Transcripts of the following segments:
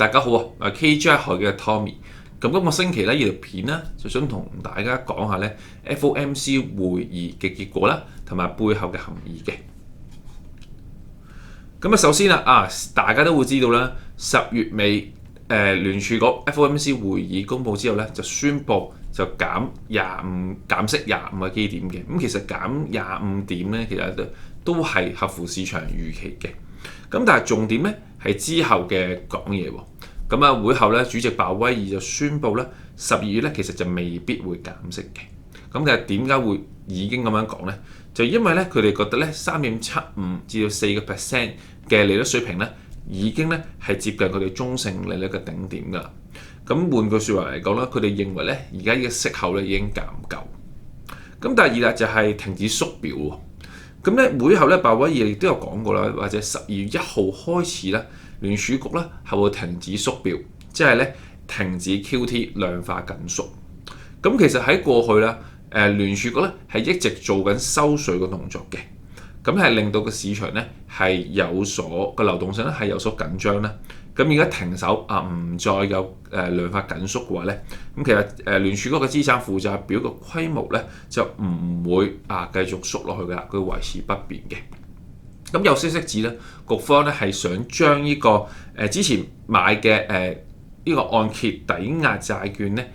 大家好啊，我係 KJ 學嘅 Tommy。咁今個星期咧，呢條片咧就想同大家講下咧 FOMC 會議嘅結果啦，同埋背後嘅含義嘅。咁首先大家都會知道啦，10月尾聯儲局 FOMC 會議公佈之後咧，就宣布就減息25個基點嘅。咁其實減25點咧，其實都係合乎市場預期嘅。咁但係重點咧係之後嘅講嘢喎。咁會後咧，主席鮑威爾就宣布咧，12月咧其實就未必會減息嘅。咁其實點解會已經咁樣講咧？就因為咧佢哋覺得咧3.75%至到4% 嘅利率水平咧，已經咧係接近佢哋中性利率嘅頂點㗎啦。咁換句説話嚟講咧，佢哋認為咧而家呢個息口咧已經減夠。咁第二啦就係停止縮表喎。咁咧會後咧鮑威爾亦都有講過啦，或者12月1號開始咧，聯儲局咧係會停止縮表，即係咧停止 QT 量化緊縮。咁其實喺過去咧，聯儲局咧係一直做緊收水嘅動作嘅，咁係令到個市場咧係有所個流動性咧係有所緊張啦。咁而家停手唔再有量化緊縮嘅話咧，咁其實聯儲局嘅資產負債表嘅規模咧就唔會繼續縮落去㗎啦，佢維持不變嘅。咁有消息指咧，局方咧係想將呢個之前買嘅呢個按揭抵押債券咧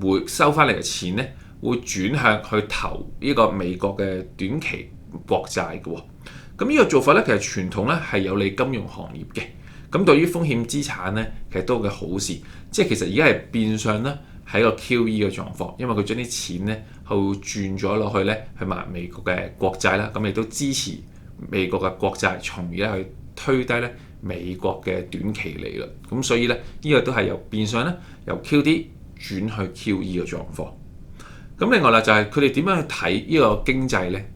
會收翻嚟嘅錢咧，會轉向去投呢個美國嘅短期國債嘅喎。咁呢個做法咧，其實傳統咧係有利金融行業嘅。咁對於風險資產咧，其實都係好事。即係其實而家係變相咧係一個 QE 嘅狀況，因為佢將啲錢咧係會轉咗落去咧去買美國嘅國債啦。咁亦都支持美國嘅國債，從而咧去推低咧美國嘅短期利率。咁所以咧呢個都係由變相咧由 QD 轉去 QE 嘅狀況。咁另外啦就係佢哋點樣去睇呢個經濟咧？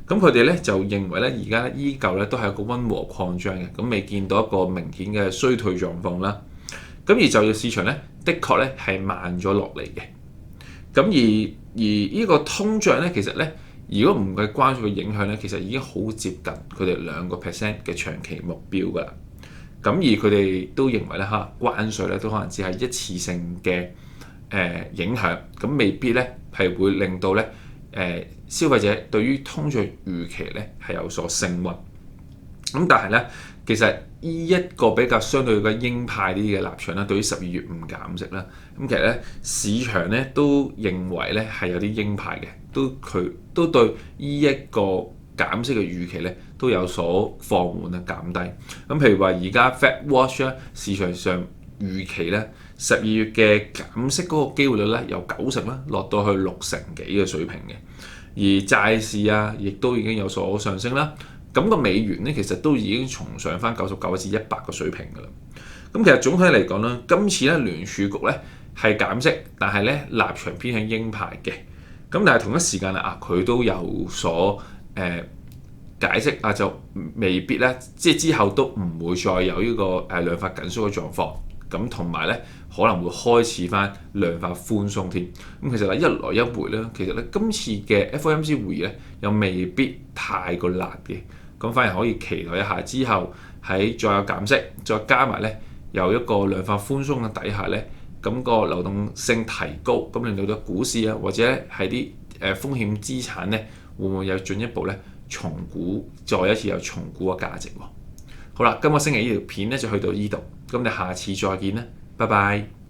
咁佢哋咧就認為咧，而家依舊咧都係一個溫和擴張嘅，咁未見到一個明顯嘅衰退狀況啦。咁而就業市場咧，的確咧係慢咗落嚟嘅。咁而呢個通脹咧，其實咧，如果唔係關注嘅影響咧，其實已經好接近佢哋2% 嘅長期目標㗎啦。咁而佢哋都認為咧關稅咧都可能只係一次性嘅影響，咁未必咧係會令到咧消費者對於通脹預期咧係有所升溫。咁但係咧，其實呢一個比較相對嘅鷹派啲嘅立場啦，對於12月唔減息啦，咁其實咧市場咧都認為咧係有啲鷹派嘅，都對呢一個減息嘅預期咧都有所放緩啊，減低。咁譬如話而家 Fed Watch 咧，市場上預期咧12月嘅減息嗰個機會率咧由90%啦落到去60%幾嘅水平嘅。而債市亦都已經有所上升啦。咁個美元咧，其實都已經重上翻99至100個水平㗎啦。咁其實總體嚟講咧，今次咧聯儲局咧係減息，但係咧立場偏向鷹派嘅。咁但係同一時間佢都有所解釋就未必咧，即係之後都唔會再有呢個量化緊縮嘅狀況。咁同埋咧可能會開始翻量化寬鬆添。咁其實一來一回咧，其實咧今次嘅 FOMC 會議咧又未必太過辣嘅。咁反而可以期待一下之後喺再有減息，再加埋咧由一個量化寬鬆嘅底下咧，咁個流動性提高，咁令到啲股市或者係啲風險資產咧會唔會有進一步咧重估，再一次有重估嘅價值喎。好啦，今個星期呢條片咧就去到呢度，咁我哋下次再見啦，拜拜。